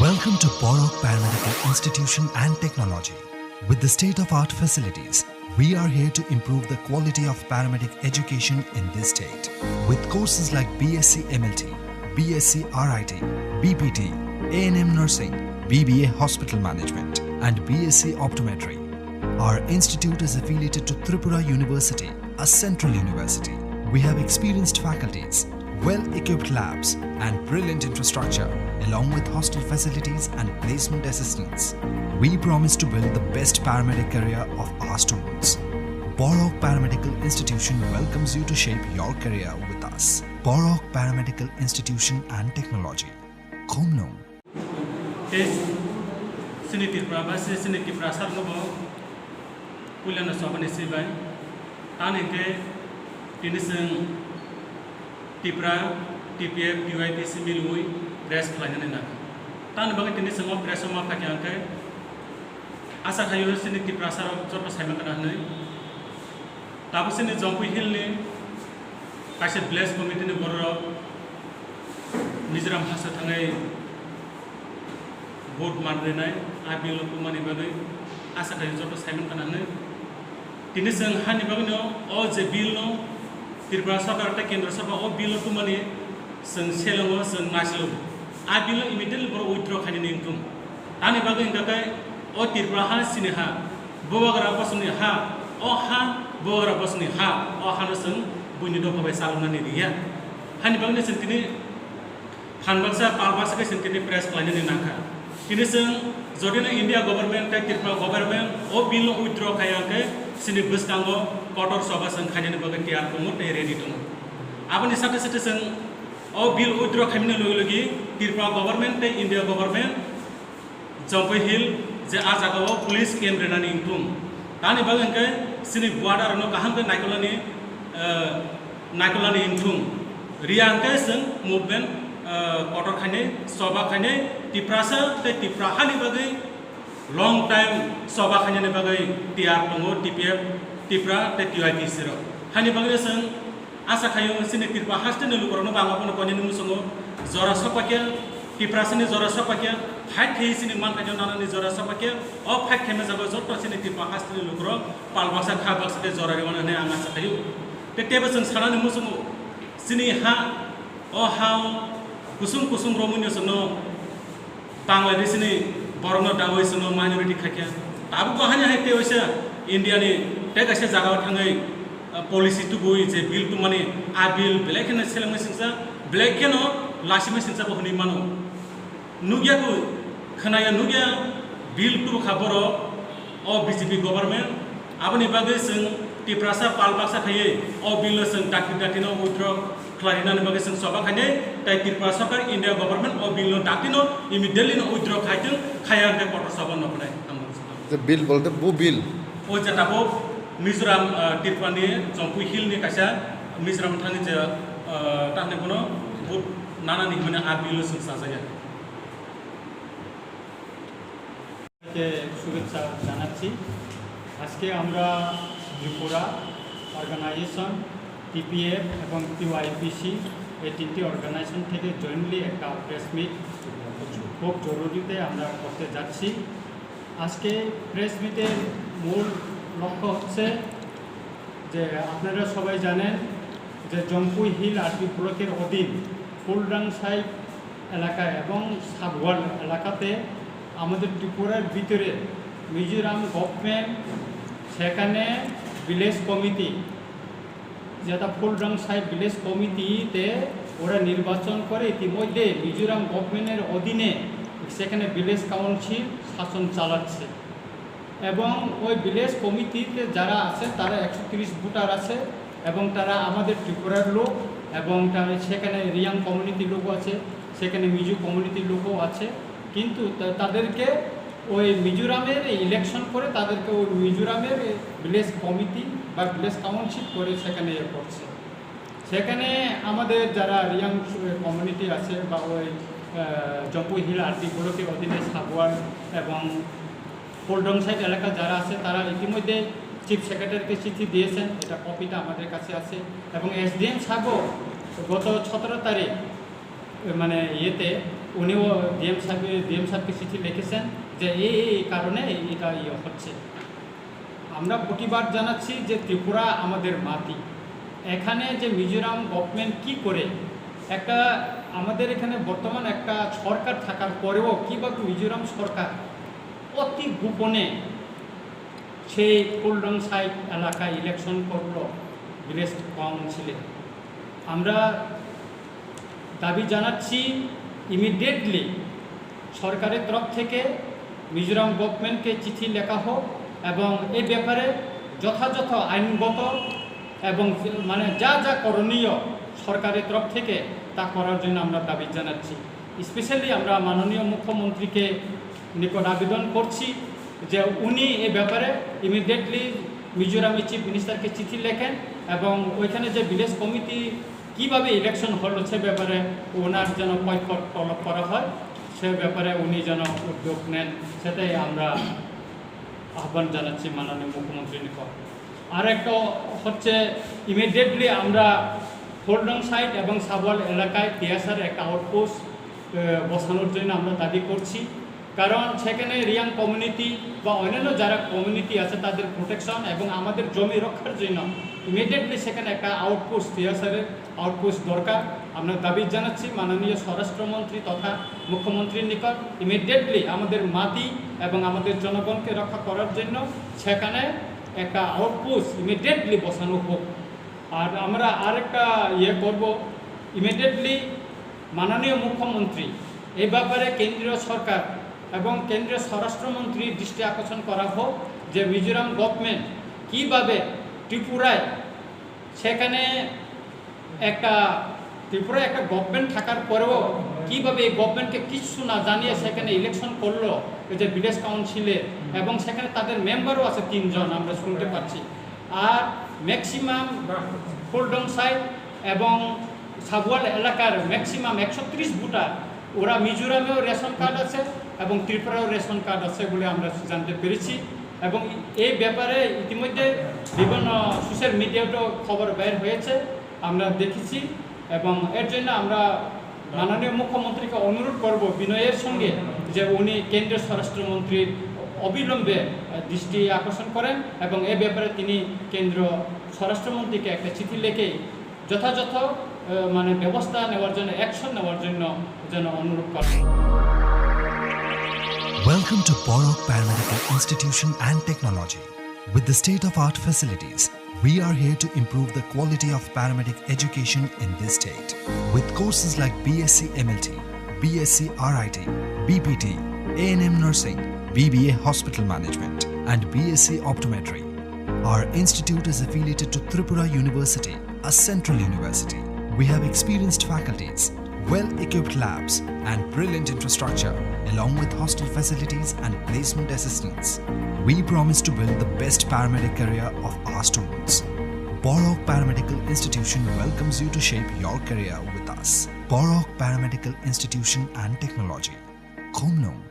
Welcome to Borok Paramedical Institution and Technology. With the state-of-art facilities, we are here to improve the quality of paramedic education in this state. With courses like BSc MLT, BSc RIT, BPT, A&M Nursing, BBA Hospital Management, and BSc Optometry. Our institute is affiliated to Tripura University, a central university. We have experienced faculties, well-equipped labs, and brilliant infrastructure, along with hostel facilities and placement assistance. We promise to build the best paramedic career of our students. Borok Paramedical Institution welcomes you to shape your career with us. Borok Paramedical Institution and Technology. Khomnong. Siniti Prabasi, Siniti Prasarnobo, Pulana Sobani Sibai, Tanike, Tinison, Tipra, TPF, UIP, Similui, Press Planina. Tan Bang Tinison of Pressoma Kajanke, Asakayo, Siniti Prasar, Sopa Simon, Tapusin is Zompi Hill, Kashet Bless Committee in the Borough, Mizeram Hasatane. Vote Mardenai, I belong to money body, as a result of Simon Canane. Tinison Hannibal, all the bill, Tirba Soccer, taking the supper, all bill to money, San Selos and Naslo. I belong immediately withdraw Hanin income. Hannibal in the guy, or Tirbraha Siniha, Boagra Bosniha, or Ha, Boagra Bosniha, or Hannison, Bunido of Salmania. Hannibal is in Hanbasa, Palbasa is in press line in Naka. Kinisang Zodina India government, Tirpa government, or bill withdraw Kayake, Sinibus Tango, Kotor Sobas and Kajan Bagatia, promote a ready to know. Avan is a citizen, or bill withdraw Kaminologi, Tirpa government, India government, Jompe Hill, the Azagawa, police came running to Tani Baganke, Sinib Water, no Kahanga, Nicolani in Tum, Rianke movement. Kotor Khane, Soba Khane, Tiprasa, the Tiprahani Bagay, long time Soba Khane Bagay, TR Pongo, TPF, Tipra, the UIT Zero. Hani Bagasan, Asakayo, Sinipa Hastan, Lukorno Bangapon, Konyamusungo, Zora Sopakia, Tiprasan is Zora Sopakia, Hat Case in Mankajan is Zora Sopakia, or Pat Kemazago, Sinipa Hastan Lukro, Palbasa Kabas, the Zora and Amasakayo. The tables and Salani Musumo, Sini Ha, or how. Kusum Romunius no Bangladesh ni Borno Dawis no minority Kakia. Abu Bahana Teosha, Indian, take a Zaga Tangai, policy to go is a bill to money, I bill, black and Selamasinsa, black no, Lasimasinsa of Nimano. Nugiaku, Kanaya Nugia, bill to Haboro, or BCP government, Abani Bagasan, Tiprasa Palbasa Kaye, or Billos and Takitatino withdraw. Clarina Navagan Sobakane, Tirpa Soccer, India government, or Bill Datino, immediately no withdraw Kaitan, Kayan the Quarter Saban of the bill, the Boo bill. Ojatabo, Mizoram Tirpani, Zompu Hill Nikasha, Mizoram Tanija Tanabono, Nana Nimana Abilus and Sazaya. শুভেচ্ছা জানাচ্ছি আজকে আমরা Tripura organisation TPF এবং টিওআইপিসি এই তিনটি organisation থেকে jointly একটা press meet খুব জরুরিতে আমরা করতে যাচ্ছি আজকে প্রেস মিটের মূল লক্ষ্য হচ্ছে যে আপনারা সবাই জানেন যে জম্পুই হিল আরবি ব্লকের অধীন ফুলডাং সাইড এলাকায় এবং সাবওয়াল এলাকাতে আমাদের ত্রিপুরার ভিতরে মিজোরাম গভর্নমেন্ট সেখানে ভিলেজ কমিটি যেটা ফুলডাং সাইড ভিলেজ কমিটিতে ওরা নির্বাচন করে ইতিমধ্যে মিজোরাম গভর্নমেন্টের অধীনে সেখানে ভিলেজ কাউন্সিল শাসন চালাচ্ছে এবং ওই ভিলেজ কমিটিতে যারা আছে তারা 130 ভোটার আছে এবং তারা আমাদের ত্রিপুরার লোক এবং সেখানে রিয়াং কমিউনিটির লোকও আছে সেখানে মিজো কমিউনিটির লোকও আছে কিন্তু তাদেরকে ওই মিজোরামের ইলেকশন করে তাদেরকে ওই মিজোরামের ভিলেজ কমিটি বা ভিলেজ কাউন্সিল করে সেখানে করছে সেখানে আমাদের যারা রিয়াং কমিউনিটি আছে বা ওই জম্পুই হিল আরটি ব্লকের অধীনে সাবওয়াল এবং ফুলডং সাইড এলাকা যারা আছে তারা ইতিমধ্যে চিফ সেক্রেটারিকে চিঠি দিয়েছেন এটা কপিটা আমাদের কাছে আছে এবং এসডিএম সাহেবও গত 17 তারিখ মানে ইয়েতে উনিও ডিএম সাহেবকে চিঠি লিখেছেন যে এই কারণে এটা হচ্ছে। আমরা প্রতিবাদ জানাচ্ছি যে ত্রিপুরা আমাদের মাটি, এখানে যে মিজোরাম গভর্নমেন্ট কি করে একটা আমাদের এখানে বর্তমান একটা সরকার থাকার পরেও কীভাবে মিজোরাম সরকার অতি গোপনে সেই ফুলডং সাইড এলাকায় ইলেকশন করলো ভিলেজ কাউন্সিলে। আমরা দাবি জানাচ্ছি ইমিডিয়েটলি সরকারের তরফ থেকে মিজোরাম গভর্নমেন্টকে চিঠি লেখা হোক এবং এই ব্যাপারে যথাযথ আইনগত এবং মানে যা যা করণীয় সরকারের তরফ থেকে তা করার জন্য আমরা দাবি জানাচ্ছি। স্পেশালি আমরা মাননীয় মুখ্যমন্ত্রীকে নিকট আবেদন করছি যে উনি এ ব্যাপারে ইমিডিয়েটলি মিজোরামের চিফ মিনিস্টারকে চিঠি লেখেন এবং ওইখানে যে ভিলেজ কমিটি কীভাবে ইলেকশন হলো সে ব্যাপারে ওনার যেন বয়কট তলব করা হয়, সে ব্যাপারে উনি যেন উদ্যোগ নেন, সেটাই আমরা আহ্বান জানাচ্ছি মাননীয় মুখ্যমন্ত্রীর নিকট। আর একটা হচ্ছে ইমিডিয়েটলি আমরা ফুলডং সাইড এবং সাবওয়াল এলাকায় টিএসআর একটা আউটপোস্ট বসানোর জন্য আমরা দাবি করছি, কারণ সেখানে রিয়াং কমিউনিটি বা অন্যান্য যারা কমিউনিটি আছে তাদের প্রোটেকশন এবং আমাদের জমি রক্ষার জন্য ইমিডিয়েটলি সেখানে একটা আউটপোস্ট টিএসআরের আউটপোস্ট দরকার। আমরা দাবি জানাচ্ছি মাননীয় স্বরাষ্ট্রমন্ত্রী তথা মুখ্যমন্ত্রীর নিকট ইমিডিয়েটলি আমাদের মাটি এবং আমাদের জনগণকে রক্ষা করার জন্য সেখানে একটা আউটপোস্ট ইমিডিয়েটলি বসানো হোক। আর আমরা আরেকটা করব, ইমিডিয়েটলি মাননীয় মুখ্যমন্ত্রী এই ব্যাপারে কেন্দ্রীয় সরকার এবং কেন্দ্রীয় স্বরাষ্ট্রমন্ত্রীর দৃষ্টি আকর্ষণ করা হোক যে মিজোরাম গভর্নমেন্ট কীভাবে ত্রিপুরায় সেখানে ত্রিপুরায় একটা গভর্নমেন্ট থাকার পরেও কীভাবে এই গভর্নমেন্টকে কিছু না জানিয়ে সেখানে ইলেকশন করলো যে ভিলেজ কাউন্সিলে, এবং সেখানে তাদের মেম্বারও আছে 3 জন আমরা শুনতে পাচ্ছি। আর ম্যাক্সিমাম ফুলডং সাইড এবং সাবওয়াল এলাকার ম্যাক্সিমাম 130 ভোটার ওরা মিজোরামেও রেশন কার্ড আছে এবং ত্রিপুরাও রেশন কার্ড আছে বলে আমরা জানতে পেরেছি। এবং এই ব্যাপারে ইতিমধ্যে বিভিন্ন সোশ্যাল মিডিয়াতেও খবর বের হয়েছে, আমরা দেখেছি। এবং এর জন্য আমরা মাননীয় মুখ্যমন্ত্রীকে অনুরোধ করব বিনয়ের সঙ্গে যে উনি কেন্দ্রীয় স্বরাষ্ট্রমন্ত্রীর অবিলম্বে দৃষ্টি আকর্ষণ করেন এবং এ ব্যাপারে তিনি কেন্দ্র স্বরাষ্ট্রমন্ত্রীকে একটা চিঠি লিখে যথাযথ মানে ব্যবস্থা নেওয়ার জন্য, অ্যাকশন নেওয়ার জন্য যেন অনুরোধ করেন। Welcome to Borok Paramedical Institution and Technology. With the state-of-art facilities, we are here to improve the quality of paramedic education in this state. With courses like BSc MLT, BSc RIT, BPT, A&M Nursing, BBA Hospital Management, and BSc Optometry. Our institute is affiliated to Tripura University, a central university. We have experienced faculties, well-equipped labs, and brilliant infrastructure, along with hostel facilities and placement assistance. We promise to build the best paramedic career of our students. Borok Paramedical Institution welcomes you to shape your career with us. Borok Paramedical Institution and Technology. Khomnong.